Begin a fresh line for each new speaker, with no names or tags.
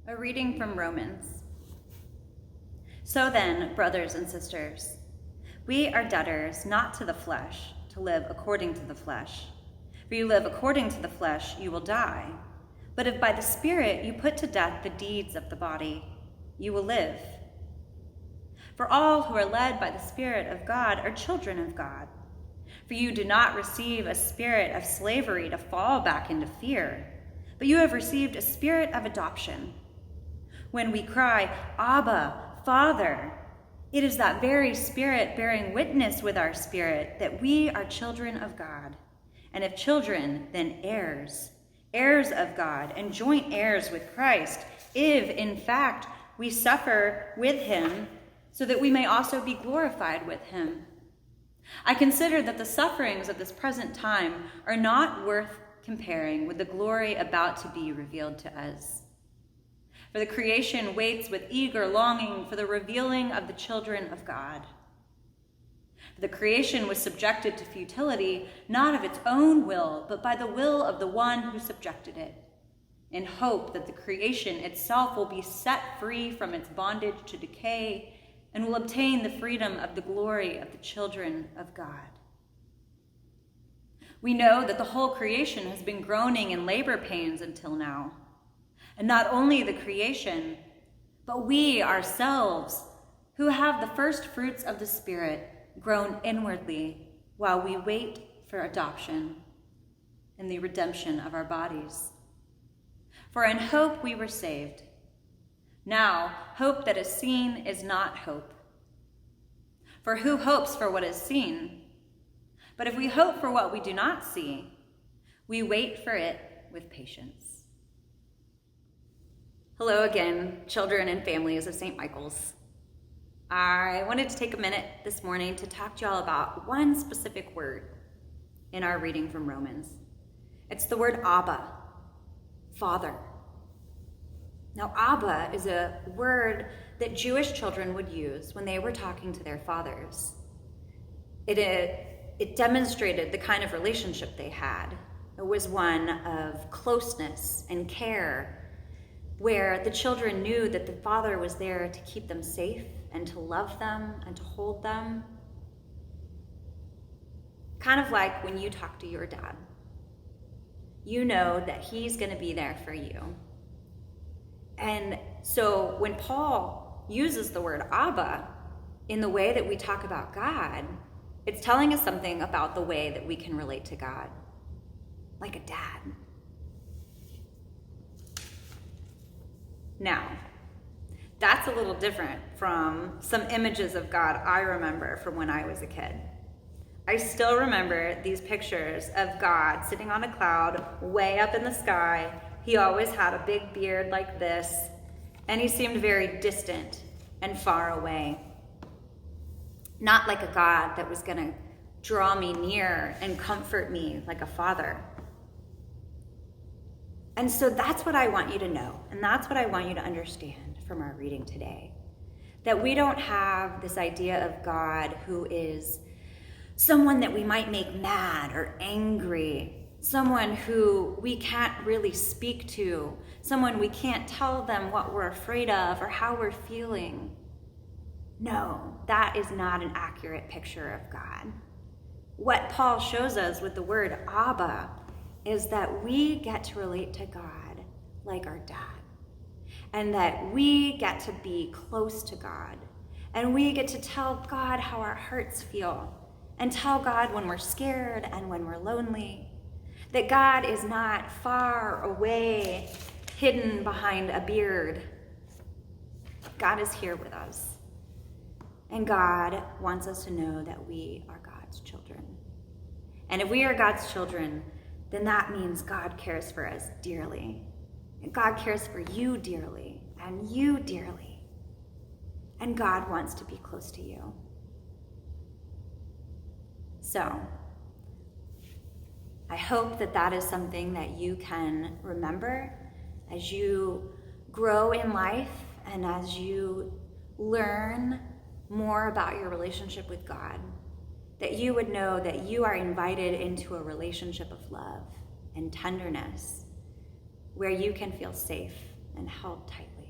A reading from Romans. So then, brothers and sisters, we are debtors not to the flesh, to live according to the flesh. For you live according to the flesh, you will die. But if by the Spirit you put to death the deeds of the body, you will live. For all who are led by the Spirit of God are children of God. For you do not receive a spirit of slavery to fall back into fear, but you have received a spirit of adoption. When we cry, Abba, Father, it is that very Spirit bearing witness with our spirit that we are children of God. And if children, then heirs, heirs of God, and joint heirs with Christ, if, in fact, we suffer with him, so that we may also be glorified with him. I consider that the sufferings of this present time are not worth comparing with the glory about to be revealed to us. For the creation waits with eager longing for the revealing of the children of God. The creation was subjected to futility, not of its own will, but by the will of the one who subjected it, in hope that the creation itself will be set free from its bondage to decay and will obtain the freedom of the glory of the children of God. We know that the whole creation has been groaning in labor pains until now. And not only the creation, but we ourselves, who have the first fruits of the Spirit, groan inwardly while we wait for adoption and the redemption of our bodies. For in hope we were saved. Now, hope that is seen is not hope. For who hopes for what is seen? But if we hope for what we do not see, we wait for it with patience. Hello again, children and families of St. Michael's. I wanted to take a minute this morning to talk to y'all about one specific word in our reading from Romans. It's the word Abba, Father. Now, Abba is a word that Jewish children would use when they were talking to their fathers. It demonstrated the kind of relationship they had. It was one of closeness and care, where the children knew that the father was there to keep them safe and to love them and to hold them. Kind of like when you talk to your dad. You know that he's going to be there for you. And so when Paul uses the word Abba in the way that we talk about God, it's telling us something about the way that we can relate to God, like a dad. Now, that's a little different from some images of God I remember from when I was a kid. I still remember these pictures of God sitting on a cloud way up in the sky. He always had a big beard like this, and he seemed very distant and far away. Not like a God that was going to draw me near and comfort me like a father. And so that's what I want you to know, and that's what I want you to understand from our reading today. That we don't have this idea of God who is someone that we might make mad or angry, someone who we can't really speak to, someone we can't tell them what we're afraid of or how we're feeling. No, that is not an accurate picture of God. What Paul shows us with the word Abba is that we get to relate to God like our dad, and that we get to be close to God, and we get to tell God how our hearts feel, and tell God when we're scared and when we're lonely, that God is not far away, hidden behind a beard. God is here with us, and God wants us to know that we are God's children. And if we are God's children, then that means God cares for us dearly. And God cares for you dearly, and you dearly. And God wants to be close to you. So, I hope that that is something that you can remember as you grow in life and as you learn more about your relationship with God, that you would know that you are invited into a relationship of love and tenderness where you can feel safe
and held tightly.